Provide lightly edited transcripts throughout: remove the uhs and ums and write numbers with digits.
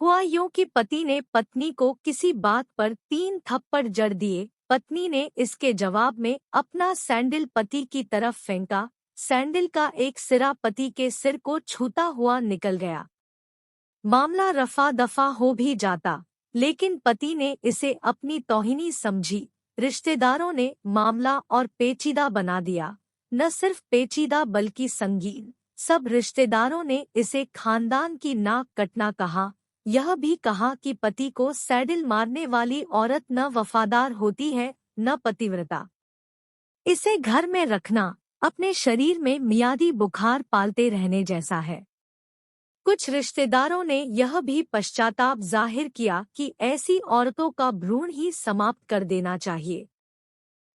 हुआ यूं कि पति ने पत्नी को किसी बात पर 3 थप्पड़ जड़ दिए। पत्नी ने इसके जवाब में अपना सैंडल पति की तरफ फेंका। सैंडल का एक सिरा पति के सिर को छूता हुआ निकल गया। मामला रफा दफा हो भी जाता, लेकिन पति ने इसे अपनी तौहीनी समझी। रिश्तेदारों ने मामला और पेचीदा बना दिया। न सिर्फ पेचीदा बल्कि संगीन। सब रिश्तेदारों ने इसे खानदान की नाक कटना कहा। यह भी कहा कि पति को सैडल मारने वाली औरत न वफादार होती है, न पतिव्रता। इसे घर में रखना अपने शरीर में मियादी बुखार पालते रहने जैसा है। कुछ रिश्तेदारों ने यह भी पश्चाताप जाहिर किया कि ऐसी औरतों का भ्रूण ही समाप्त कर देना चाहिए।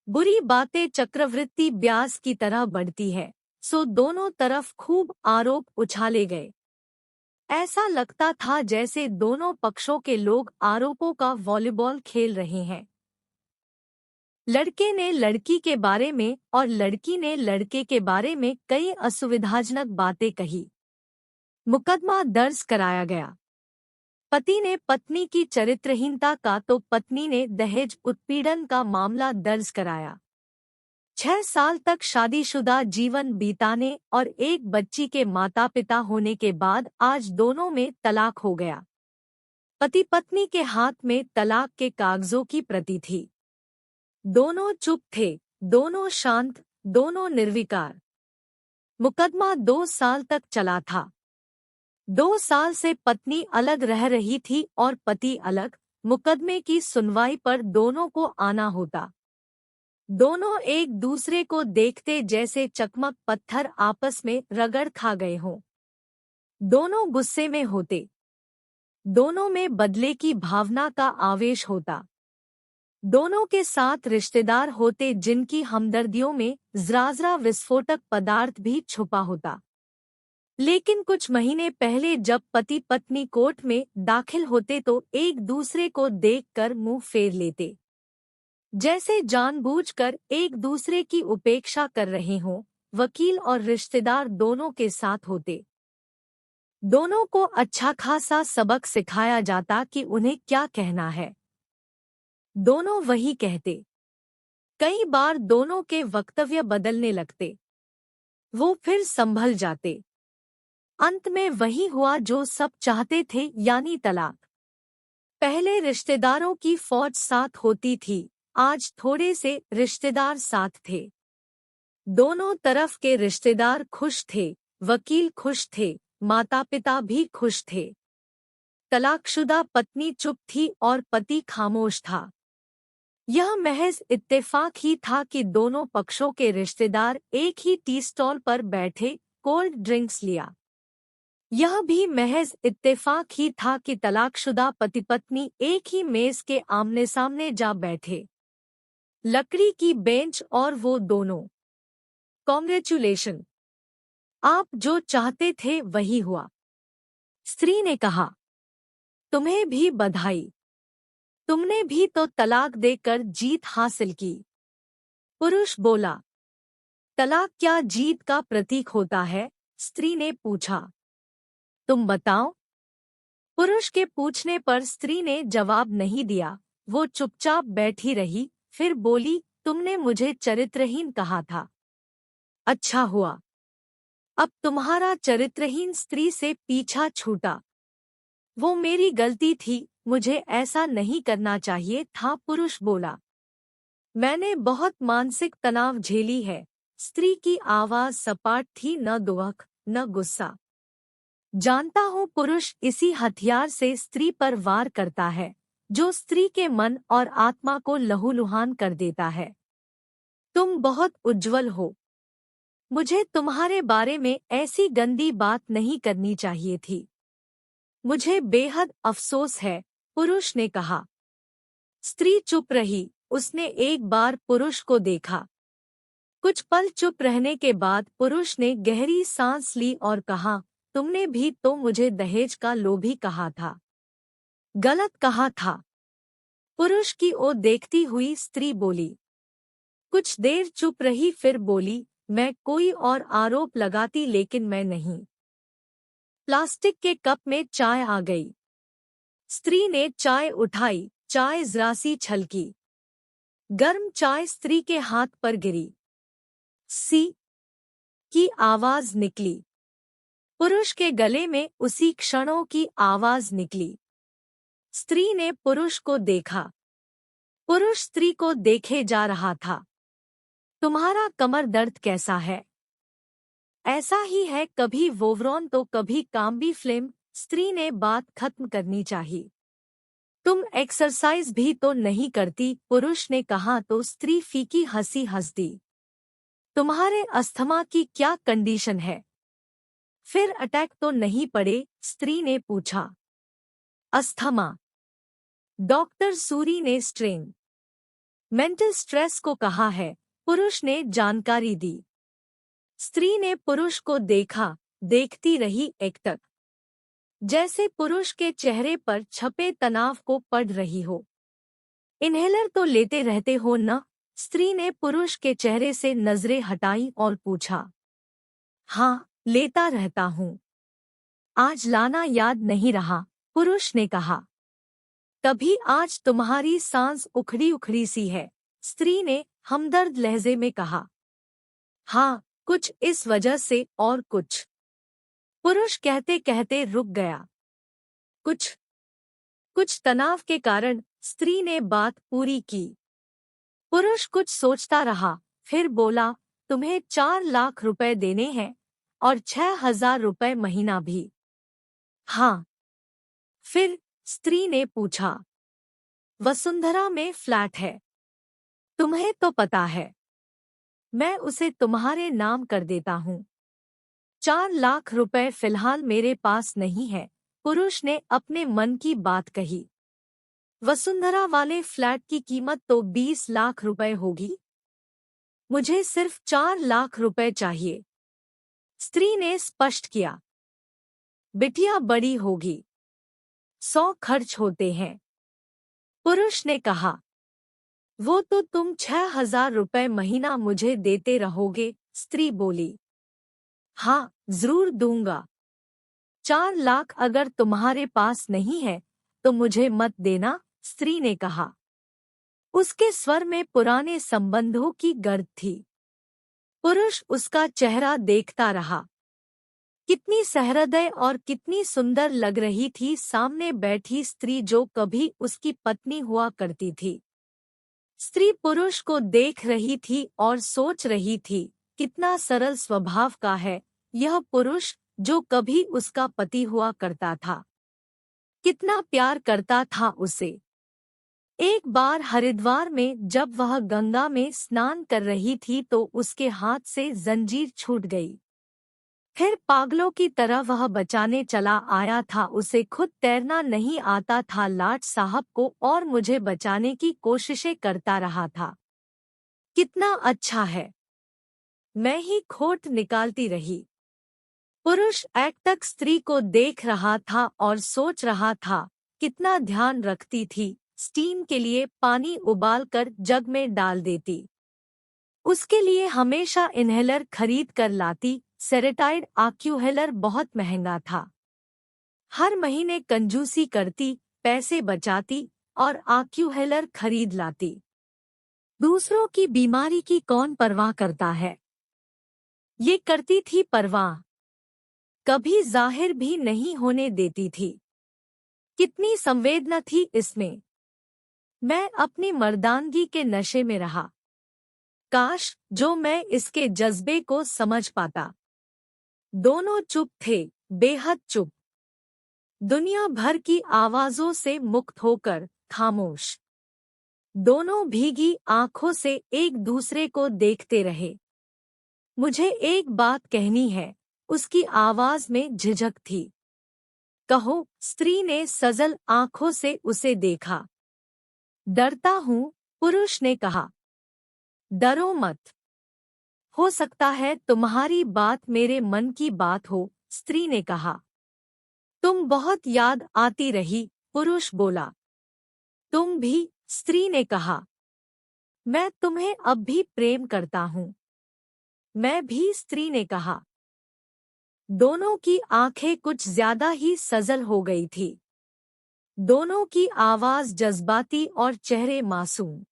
बुरी बातें चक्रवृद्धि ब्याज की तरह बढ़ती है, सो दोनों तरफ खूब आरोप उछाले गए। ऐसा लगता था जैसे दोनों पक्षों के लोग आरोपों का वॉलीबॉल खेल रहे हैं। लड़के ने लड़की के बारे में और लड़की ने लड़के के बारे में कई असुविधाजनक बातें कही। मुकदमा दर्ज कराया गया। पति ने पत्नी की चरित्रहीनता का तो पत्नी ने दहेज उत्पीड़न का मामला दर्ज कराया। 6 साल तक शादीशुदा जीवन बीताने और एक बच्ची के माता पिता होने के बाद आज दोनों में तलाक हो गया। पति पत्नी के हाथ में तलाक के कागजों की प्रति थी। दोनों चुप थे, दोनों शांत, दोनों निर्विकार। मुकदमा 2 साल तक चला था। 2 साल से पत्नी अलग रह रही थी और पति अलग। मुकदमे की सुनवाई पर दोनों को आना होता। दोनों एक दूसरे को देखते जैसे चकमक पत्थर आपस में रगड़ खा गए हों। दोनों गुस्से में होते। दोनों में बदले की भावना का आवेश होता। दोनों के साथ रिश्तेदार होते जिनकी हमदर्दियों में जरा विस्फोटक पदार्थ भी छुपा होता। लेकिन कुछ महीने पहले जब पति पत्नी कोर्ट में दाखिल होते तो एक दूसरे को देखकर मुंह फेर लेते, जैसे जानबूझकर एक दूसरे की उपेक्षा कर रहे हों। वकील और रिश्तेदार दोनों के साथ होते। दोनों को अच्छा खासा सबक सिखाया जाता कि उन्हें क्या कहना है। दोनों वही कहते। कई बार दोनों के वक्तव्य बदलने लगते। वो फिर संभल जाते। अंत में वही हुआ जो सब चाहते थे, यानी तलाक। पहले रिश्तेदारों की फौज साथ होती थी, आज थोड़े से रिश्तेदार साथ थे। दोनों तरफ के रिश्तेदार खुश थे, वकील खुश थे, माता पिता भी खुश थे। तलाकशुदा पत्नी चुप थी और पति खामोश था। यह महज इत्तेफाक ही था कि दोनों पक्षों के रिश्तेदार एक ही टी स्टॉल पर बैठे कोल्ड ड्रिंक्स लिया। यह भी महज इत्तेफाक ही था कि तलाकशुदा पति पत्नी एक ही मेज के आमने सामने जा बैठे। लकड़ी की बेंच और वो दोनों। कॉन्ग्रेचुलेशन, आप जो चाहते थे वही हुआ। स्त्री ने कहा, तुम्हें भी बधाई, तुमने भी तो तलाक देकर जीत हासिल की। पुरुष बोला, तलाक क्या जीत का प्रतीक होता है? स्त्री ने पूछा। तुम बताओ। पुरुष के पूछने पर स्त्री ने जवाब नहीं दिया। वो चुपचाप बैठी रही, फिर बोली, तुमने मुझे चरित्रहीन कहा था। अच्छा हुआ, अब तुम्हारा चरित्रहीन स्त्री से पीछा छूटा। वो मेरी गलती थी, मुझे ऐसा नहीं करना चाहिए था। पुरुष बोला, मैंने बहुत मानसिक तनाव झेली है। स्त्री की आवाज सपाट थी, न दुख न गुस्सा। जानता हूँ पुरुष इसी हथियार से स्त्री पर वार करता है, जो स्त्री के मन और आत्मा को लहूलुहान कर देता है। तुम बहुत उज्ज्वल हो। मुझे तुम्हारे बारे में ऐसी गंदी बात नहीं करनी चाहिए थी। मुझे बेहद अफसोस है, पुरुष ने कहा। स्त्री चुप रही। उसने एक बार पुरुष को देखा। कुछ पल चुप रहने के बाद पुरुष ने गहरी सांस ली और कहा, तुमने भी तो मुझे दहेज का लोभी कहा था। गलत कहा था। पुरुष की ओर देखती हुई स्त्री बोली। कुछ देर चुप रही, फिर बोली, मैं कोई और आरोप लगाती लेकिन मैं नहीं। प्लास्टिक के कप में चाय आ गई। स्त्री ने चाय उठाई, चाय जरा सी छलकी। गर्म चाय स्त्री के हाथ पर गिरी। सी की आवाज निकली। पुरुष के गले में उसी क्षणों की आवाज निकली। स्त्री ने पुरुष को देखा। पुरुष स्त्री को देखे जा रहा था। तुम्हारा कमर दर्द कैसा है? ऐसा ही है, कभी वोवरॉन तो कभी काम्बी फ्लेम। स्त्री ने बात खत्म करनी चाहिए। तुम एक्सरसाइज भी तो नहीं करती, पुरुष ने कहा तो स्त्री फीकी हंसी हंस दी। तुम्हारे अस्थमा की क्या कंडीशन है? फिर अटैक तो नहीं पड़े? स्त्री ने पूछा। अस्थमा? डॉक्टर सूरी ने स्ट्रेन मेंटल स्ट्रेस को कहा है, पुरुष ने जानकारी दी। स्त्री ने पुरुष को देखा, देखती रही एकटक, जैसे पुरुष के चेहरे पर छपे तनाव को पढ़ रही हो। इन्हेलर तो लेते रहते हो न? स्त्री ने पुरुष के चेहरे से नजरें हटाई और पूछा। हाँ, लेता रहता हूँ। आज लाना याद नहीं रहा, पुरुष ने कहा। कभी आज तुम्हारी सांस उखड़ी उखड़ी सी है, स्त्री ने हमदर्द लहजे में कहा। हाँ, कुछ इस वजह से और कुछ। पुरुष कहते कहते रुक गया। कुछ तनाव के कारण, स्त्री ने बात पूरी की। पुरुष कुछ सोचता रहा, फिर बोला, तुम्हें 4 लाख रुपए देने हैं और 6,000 रुपए महीना भी। हाँ। फिर स्त्री ने पूछा। वसुंधरा में फ्लैट है, तुम्हें तो पता है। मैं उसे तुम्हारे नाम कर देता हूँ। 4 लाख रुपए फिलहाल मेरे पास नहीं है, पुरुष ने अपने मन की बात कही। वसुंधरा वाले फ्लैट की कीमत तो 20 लाख रुपए होगी। मुझे सिर्फ 4 लाख रुपए चाहिए, स्त्री ने स्पष्ट किया। बिटिया बड़ी होगी, 100 खर्च होते हैं, पुरुष ने कहा। वो तो तुम 6,000 रुपए महीना मुझे देते रहोगे, स्त्री बोली। हाँ, जरूर दूंगा। 4 लाख अगर तुम्हारे पास नहीं है तो मुझे मत देना, स्त्री ने कहा। उसके स्वर में पुराने संबंधों की गर्द थी। पुरुष उसका चेहरा देखता रहा। कितनी सहृदय और कितनी सुंदर लग रही थी सामने बैठी स्त्री, जो कभी उसकी पत्नी हुआ करती थी। स्त्री पुरुष को देख रही थी और सोच रही थी, कितना सरल स्वभाव का है यह पुरुष जो कभी उसका पति हुआ करता था। कितना प्यार करता था उसे। एक बार हरिद्वार में जब वह गंगा में स्नान कर रही थी तो उसके हाथ से जंजीर छूट गई। फिर पागलों की तरह वह बचाने चला आया था। उसे खुद तैरना नहीं आता था, लाट साहब को और मुझे बचाने की कोशिशें करता रहा था। कितना अच्छा है, मैं ही खोट निकालती रही। पुरुष एकटक स्त्री को देख रहा था और सोच रहा था, कितना ध्यान रखती थी। स्टीम के लिए पानी उबालकर जग में डाल देती। उसके लिए हमेशा इन्हेलर खरीद कर लाती। सेरेटाइड आक्यूहेलर बहुत महंगा था। हर महीने कंजूसी करती, पैसे बचाती और आक्यूहेलर खरीद लाती। दूसरों की बीमारी की कौन परवाह करता है? ये करती थी परवाह, कभी जाहिर भी नहीं होने देती थी। कितनी संवेदना थी इसमें। मैं अपनी मर्दानगी के नशे में रहा। काश जो मैं इसके जज्बे को समझ पाता। दोनों चुप थे, बेहद चुप। दुनिया भर की आवाजों से मुक्त होकर खामोश। दोनों भीगी आंखों से एक दूसरे को देखते रहे। मुझे एक बात कहनी है, उसकी आवाज में झिझक थी। कहो, स्त्री ने सजल आंखों से उसे देखा। डरता हूँ, पुरुष ने कहा। डरो मत, हो सकता है तुम्हारी बात मेरे मन की बात हो, स्त्री ने कहा। तुम बहुत याद आती रही, पुरुष बोला। तुम भी, स्त्री ने कहा। मैं तुम्हें अब भी प्रेम करता हूँ। मैं भी, स्त्री ने कहा। दोनों की आंखें कुछ ज्यादा ही सजल हो गई थी। दोनों की आवाज जज्बाती और चेहरे मासूम।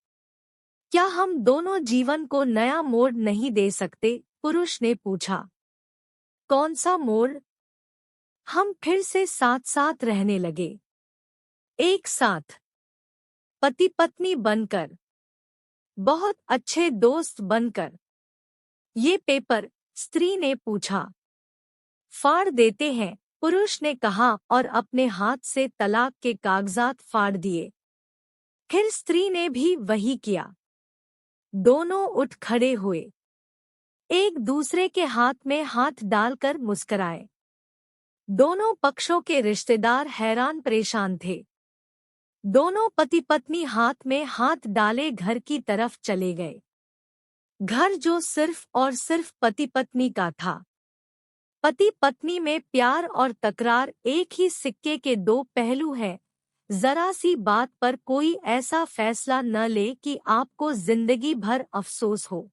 क्या हम दोनों जीवन को नया मोड़ नहीं दे सकते? पुरुष ने पूछा। कौन सा मोड़? हम फिर से साथ साथ रहने लगे, एक साथ, पति पत्नी बनकर, बहुत अच्छे दोस्त बनकर। ये पेपर? स्त्री ने पूछा। फाड़ देते हैं, पुरुष ने कहा और अपने हाथ से तलाक के कागजात फाड़ दिए। फिर स्त्री ने भी वही किया। दोनों उठ खड़े हुए, एक दूसरे के हाथ में हाथ डालकर मुस्कराए। दोनों पक्षों के रिश्तेदार हैरान परेशान थे। दोनों पति पत्नी हाथ में हाथ डाले घर की तरफ चले गए। घर जो सिर्फ और सिर्फ पति पत्नी का था। पति पत्नी में प्यार और तकरार एक ही सिक्के के दो पहलू हैं। जरा सी बात पर कोई ऐसा फैसला न ले कि आपको जिंदगी भर अफसोस हो।